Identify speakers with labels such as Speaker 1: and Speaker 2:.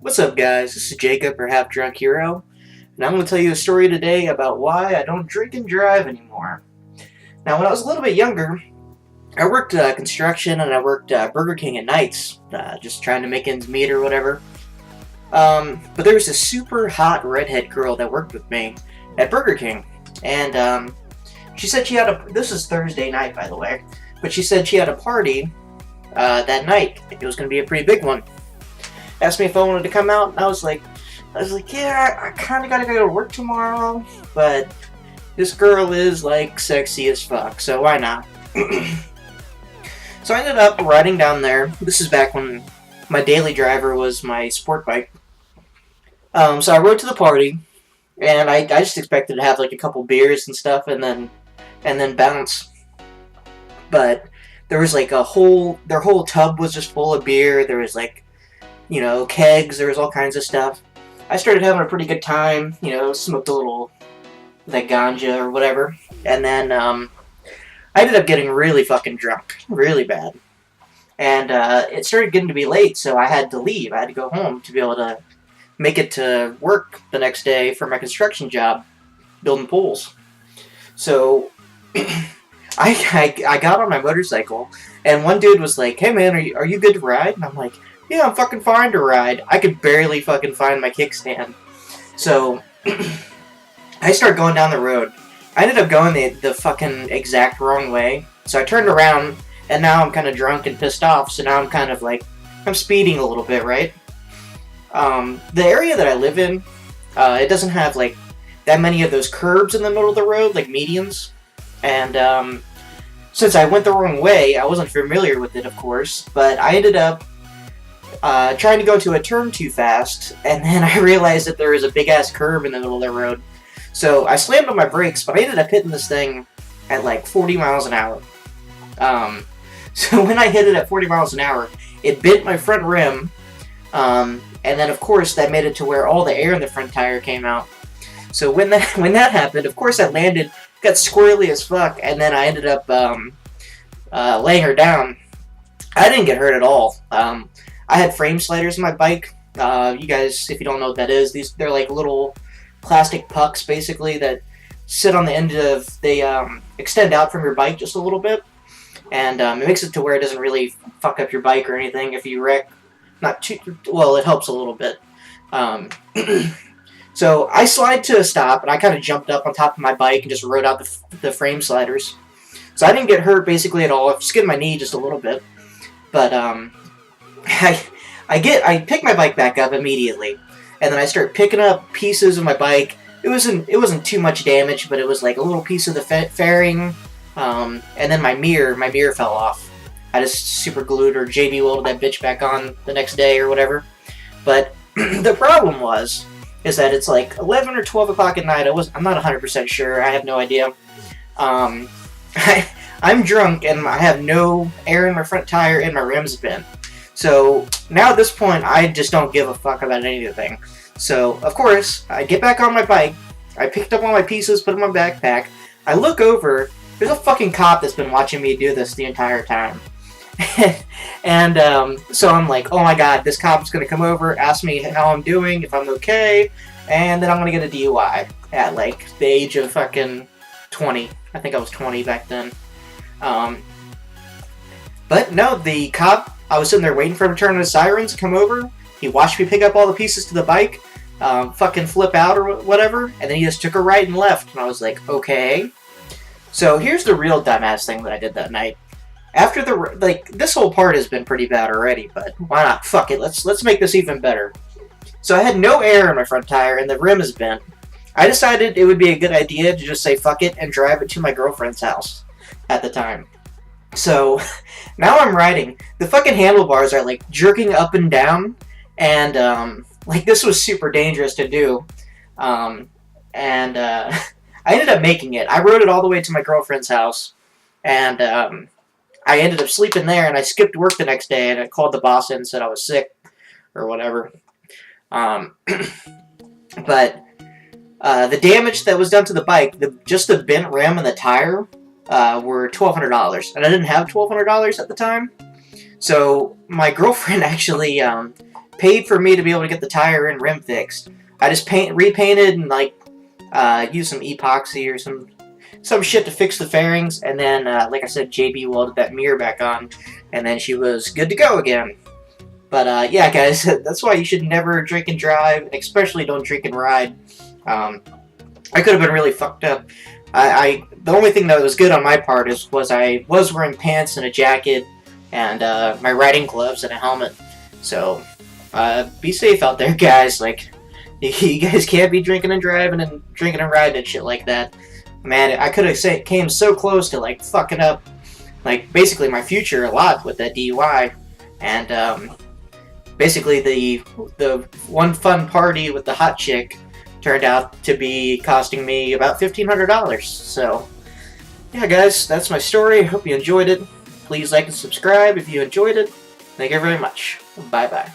Speaker 1: What's up, guys? This is Jacob, or Half Drunk Hero, and I'm going to tell you a story today about why I don't drink and drive anymore. Now, when I was a little bit younger, I worked construction and I worked Burger King at nights, just trying to make ends meet or whatever. But there was this super hot redhead girl that worked with me at Burger King, and she said she had a. This is Thursday night, by the way, but she said she had a party that night. It was going to be a pretty big one. Asked me if I wanted to come out, and I was like, yeah, I kind of gotta go to work tomorrow, but this girl is like sexy as fuck, so why not? So I ended up riding down there. This is back when my daily driver was my sport bike. So I rode to the party, and I just expected to have like a couple beers and stuff, and then bounce. But there was like their whole tub was just full of beer. There was like, kegs. There was all kinds of stuff. I started having a pretty good time. Smoked a little like ganja or whatever, and then I ended up getting really fucking drunk, really bad. And it started getting to be late, so I had to leave. I had to go home to be able to make it to work the next day for my construction job, building pools. So I got on my motorcycle, and one dude was like, "Hey man, are you good to ride?" And I'm like, "Yeah, I'm fucking fine to ride." I could barely fucking find my kickstand. So I started going down the road. I ended up going the fucking exact wrong way. So I turned around, and now I'm kind of drunk and pissed off. So now I'm kind of like, I'm speeding a little bit, right? The area that I live in, it doesn't have like that many of those curbs in the middle of the road, like medians. And since I went the wrong way, I wasn't familiar with it, of course. But I ended up trying to go to a turn too fast, and then I realized that there was a big-ass curb in the middle of the road. So I slammed on my brakes, but I ended up hitting this thing at like 40 miles an hour. So when I hit it at 40 miles an hour, it bent my front rim, and then of course that made it to where all the air in the front tire came out. So when that happened, of course I landed, got squirrely as fuck, and then I ended up laying her down. I didn't get hurt at all. I had frame sliders in my bike. You guys, if you don't know what that is, they're like little plastic pucks, basically, that sit on the end of, they extend out from your bike just a little bit, and it makes it to where it doesn't really fuck up your bike or anything if you wreck. Not too well, it helps a little bit. So I slide to a stop, and I kind of jumped up on top of my bike and just rode out the frame sliders. So I didn't get hurt basically at all. I skinned my knee just a little bit, but I pick my bike back up immediately, and then I start picking up pieces of my bike. It wasn't too much damage, but it was like a little piece of the fairing, and then my mirror fell off. I just super glued or JB welded that bitch back on the next day or whatever. But the problem is that it's like 11 or 12 o'clock at night. I'm not 100% sure. I have no idea. I'm drunk and I have no air in my front tire and my rim's bent. So now at this point, I just don't give a fuck about anything. So of course, I get back on my bike. I picked up all my pieces, put them in my backpack. I look over. There's a fucking cop that's been watching me do this the entire time. And so I'm like, oh my god, this cop's gonna come over, ask me how I'm doing, if I'm okay, and then I'm gonna get a DUI at like the age of fucking 20. I think I was 20 back then. But no, the cop, I was sitting there waiting for him to turn on his sirens, come over. He watched me pick up all the pieces to the bike, fucking flip out or whatever, and then he just took a right and left. And I was like, okay. So here's the real dumbass thing that I did that night. After this whole part has been pretty bad already, but why not? Fuck it, let's make this even better. So I had no air in my front tire, and the rim is bent. I decided it would be a good idea to just say fuck it and drive it to my girlfriend's house at the time. So now I'm riding. The fucking handlebars are like jerking up and down, and like this was super dangerous to do. And I ended up making it. I rode it all the way to my girlfriend's house, and I ended up sleeping there, and I skipped work the next day, and I called the boss in and said I was sick or whatever. But the damage that was done to the bike, just the bent rim and the tire, were $1,200, and I didn't have $1,200 at the time. So my girlfriend actually paid for me to be able to get the tire and rim fixed. I just repainted and like used some epoxy or some shit to fix the fairings, and then like I said, JB welded that mirror back on, and then she was good to go again. But yeah, guys, that's why you should never drink and drive, and especially don't drink and ride. I could have been really fucked up. The only thing that was good on my part was I was wearing pants and a jacket and my riding gloves and a helmet. So be safe out there, guys. Like, you guys can't be drinking and driving and drinking and riding and shit like that. Man, I could have came so close to like fucking up, like basically my future a lot with that DUI, and basically the one fun party with the hot chick turned out to be costing me about $1,500. So yeah, guys, that's my story. I hope you enjoyed it. Please like and subscribe if you enjoyed it. Thank you very much. Bye bye.